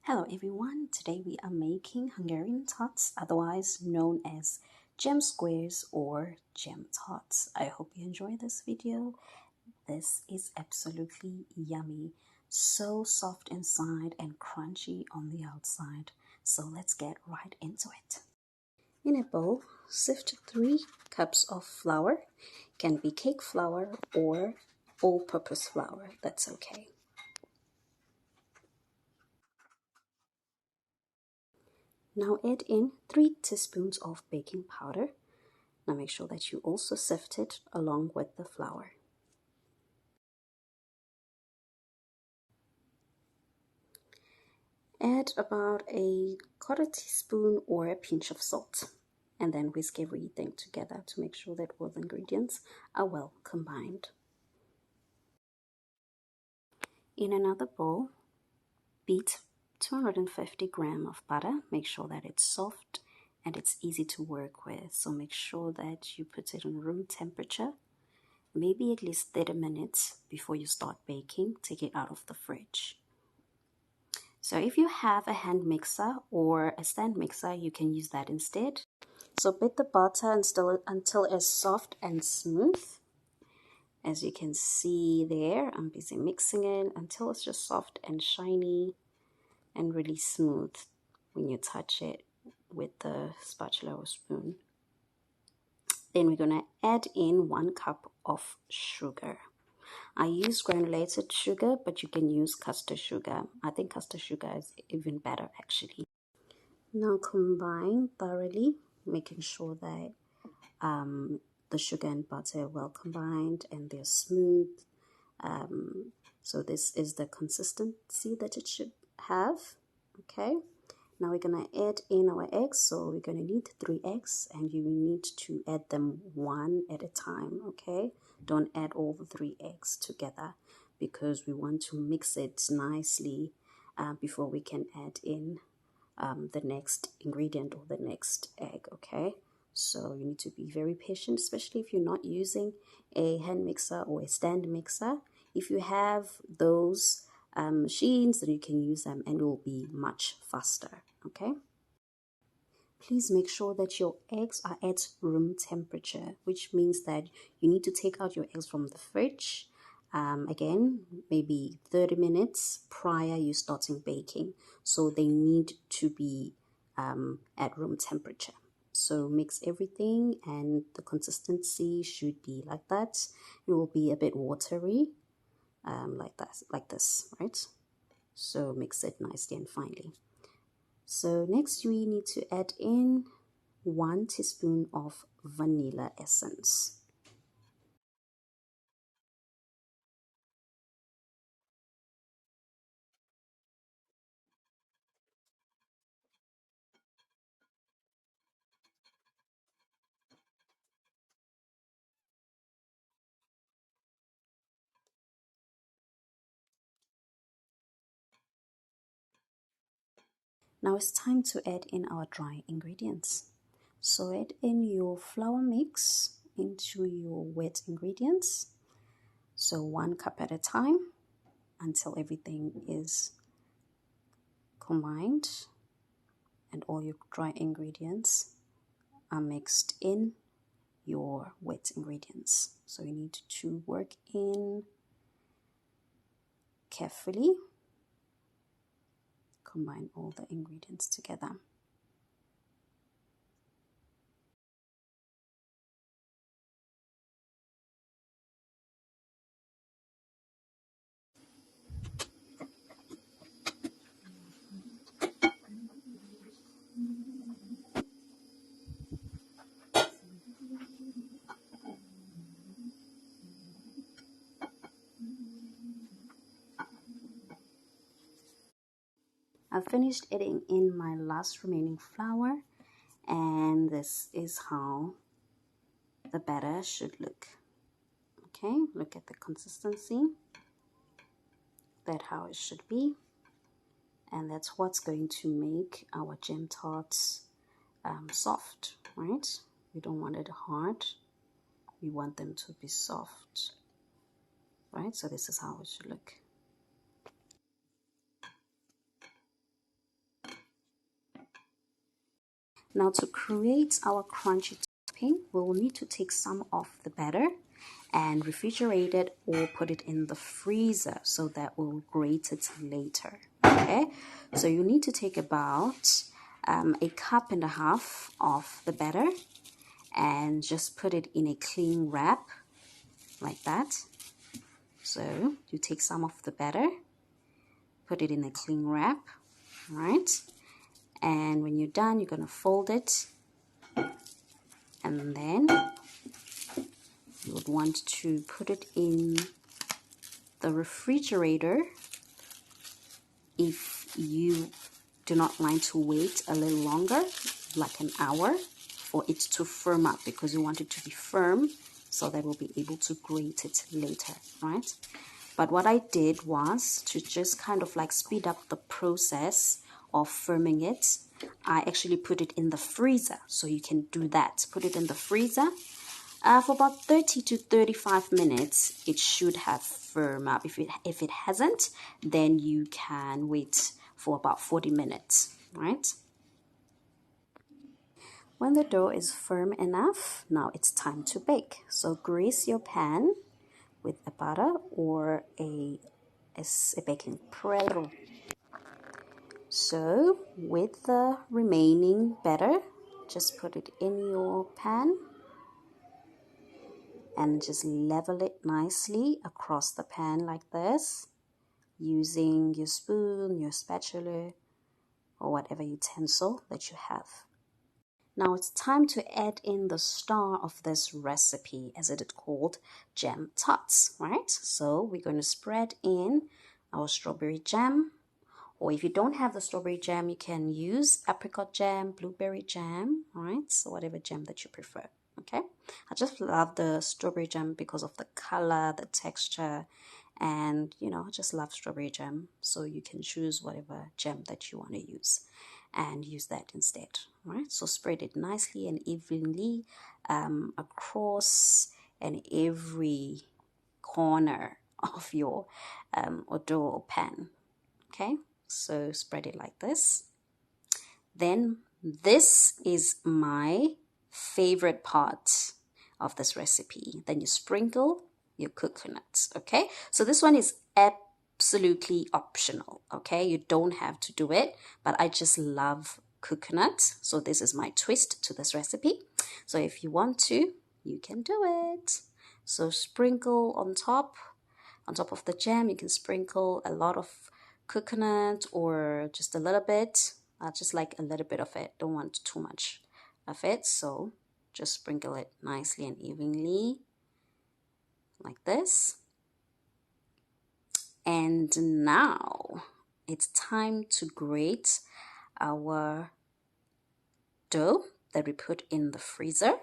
Hello everyone, today we are making Hungarian tarts, otherwise known as gem squares or gem tarts. I hope you enjoy this video. This is absolutely yummy, so soft inside and crunchy on the outside. So let's get right into it. In a bowl, sift 3 cups of flour. It can be cake flour or all-purpose flour, that's okay. Now add in 3 teaspoons of baking powder. Now make sure that you also sift it along with the flour. Add about a quarter teaspoon or a pinch of salt, and then whisk everything together to make sure that all the ingredients are well combined. In another bowl, beat 250 grams of butter. Make sure that it's soft and it's easy to work with. So make sure that you put it in room temperature, maybe at least 30 minutes before you start baking. Take it out of the fridge. So if you have a hand mixer or a stand mixer, you can use that instead. So beat the butter until it's soft and smooth. As you can see there, I'm busy mixing it until it's just soft and shiny and really smooth when you touch it with the spatula or spoon. Then we're going to add in 1 cup of sugar. I use granulated sugar, but you can use custard sugar. I think custard sugar is even better actually. Now combine thoroughly, making sure that the sugar and butter are well combined and they're smooth. So this is the consistency that it should have. Okay. Now we're going to add in our eggs. So we're going to need 3 eggs and you need to add them 1 at a time, okay? Don't add all the 3 eggs together because we want to mix it nicely before we can add in the next ingredient or the next egg, okay? So you need to be very patient, especially if you're not using a hand mixer or a stand mixer. If you have those machines, then you can use them and it will be much faster, okay? Please make sure that your eggs are at room temperature, which means that you need to take out your eggs from the fridge again, maybe 30 minutes prior you starting baking. So they need to be at room temperature. So mix everything and the consistency should be like that. It will be a bit watery. Like this, right? So mix it nicely and finely. So next we need to add in 1 teaspoon of vanilla essence. Now it's time to add in our dry ingredients. So add in your flour mix into your wet ingredients. So 1 cup at a time until everything is combined and all your dry ingredients are mixed in your wet ingredients. So you need to work in carefully. Combine all the ingredients together. I've finished adding in my last remaining flour, and this is how the batter should look. Okay, look at the consistency. That's how it should be, and that's what's going to make our gem tarts soft, right? We don't want it hard. We want them to be soft, right? So this is how it should look. Now to create our crunchy topping, we will need to take some of the batter and refrigerate it or put it in the freezer so that we'll grate it later. Okay, so you need to take about a cup and a half of the batter and just put it in a clean wrap like that. So you take some of the batter, put it in a clean wrap, right? And when you're done, you're going to fold it, and then you would want to put it in the refrigerator if you do not mind to wait a little longer, like an hour, for it to firm up, because you want it to be firm so that we'll be able to grate it later, right? But what I did was to just kind of like speed up the process of firming it. I actually put it in the freezer, so you can do that. Put it in the freezer for about 30 to 35 minutes. It should have firmed up. If it hasn't, then you can wait for about 40 minutes, right? When the dough is firm enough, now it's time to bake. So grease your pan with a butter or a baking press. So with the remaining batter, just put it in your pan and just level it nicely across the pan like this, using your spoon, your spatula, or whatever utensil that you have. Now it's time to add in the star of this recipe, as it is called jam tarts, right? So we're going to spread in our strawberry jam, or if you don't have the strawberry jam, you can use apricot jam, blueberry jam, right? So whatever jam that you prefer, okay? I just love the strawberry jam because of the color, the texture, and you know, I just love strawberry jam. So you can choose whatever jam that you want to use and use that instead, right? So spread it nicely and evenly across and every corner of your dough or pan, okay? So spread it like this. Then this is my favorite part of this recipe. Then you sprinkle your coconuts, okay? So this one is absolutely optional, okay? You don't have to do it, but I just love coconut. So this is my twist to this recipe. So if you want to, you can do it. So sprinkle on top of the jam. You can sprinkle a lot of coconut or just a little bit. I just like a little bit of it, don't want too much of it, so just sprinkle it nicely and evenly like this. And now it's time to grate our dough that we put in the freezer,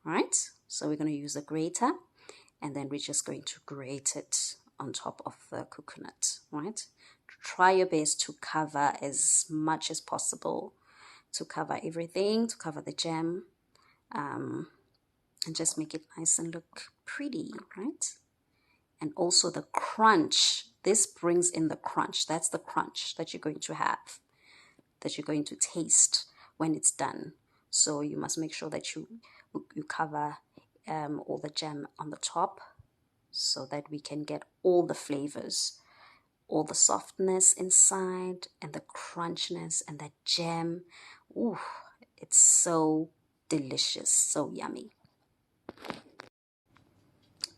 right? So we're going to use a grater, and then we're just going to grate it on top of the coconut, right? Try your best to cover as much as possible, to cover everything, to cover the jam, and just make it nice and look pretty, right? And also the crunch. This brings in the crunch. That's the crunch that you're going to have, that you're going to taste when it's done. So you must make sure that you cover all the jam on the top so that we can get all the flavors, all the softness inside and the crunchiness and that jam. Ooh, it's so delicious, so yummy.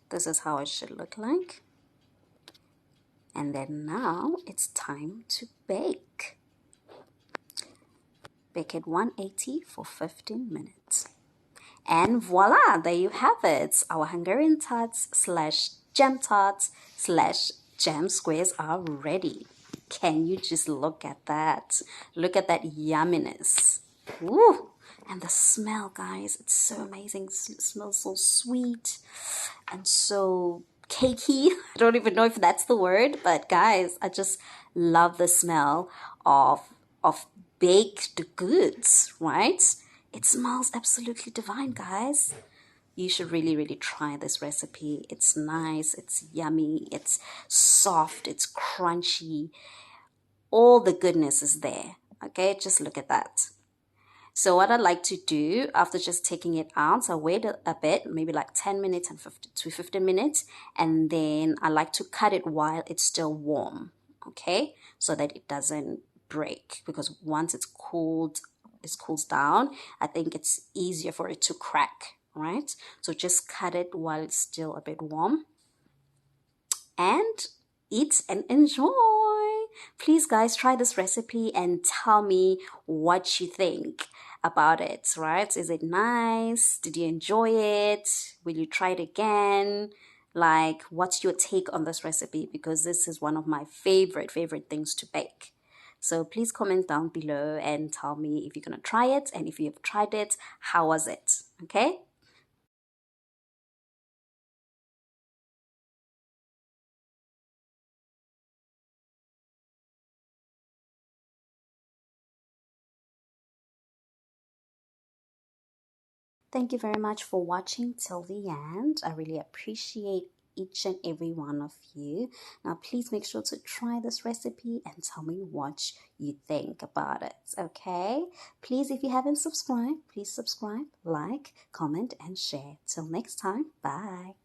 This is how it should look like. And then now it's time to bake. Bake at 180 for 15 minutes. And voila, there you have it. Our Hungarian tarts / jam tarts / jam squares are ready. Can you just look at that? Look at that yumminess. Woo! And the smell, guys, it's so amazing. It smells so sweet and so cakey. I don't even know if that's the word, but guys, I just love the smell of baked goods, right? It smells absolutely divine, guys. You should really, really try this recipe. It's nice, it's yummy, it's soft, it's crunchy. All the goodness is there, okay? Just look at that. So what I like to do after just taking it out, I wait a bit, maybe like 10 minutes and 15 minutes, and then I like to cut it while it's still warm, okay? So that it doesn't break, because once it cools down, I think it's easier for it to crack, right? So just cut it while it's still a bit warm and eat and enjoy. Please, guys, try this recipe and tell me what you think about it, right? Is it nice? Did you enjoy it? Will you try it again? Like, what's your take on this recipe? Because this is one of my favorite things to bake. So please comment down below and tell me if you're gonna try it, and if you've tried it, how was it? Okay? Thank you very much for watching till the end. I really appreciate each and every one of you. Now, please make sure to try this recipe and tell me what you think about it, okay? Please, if you haven't subscribed, please subscribe, like, comment, and share. Till next time, bye.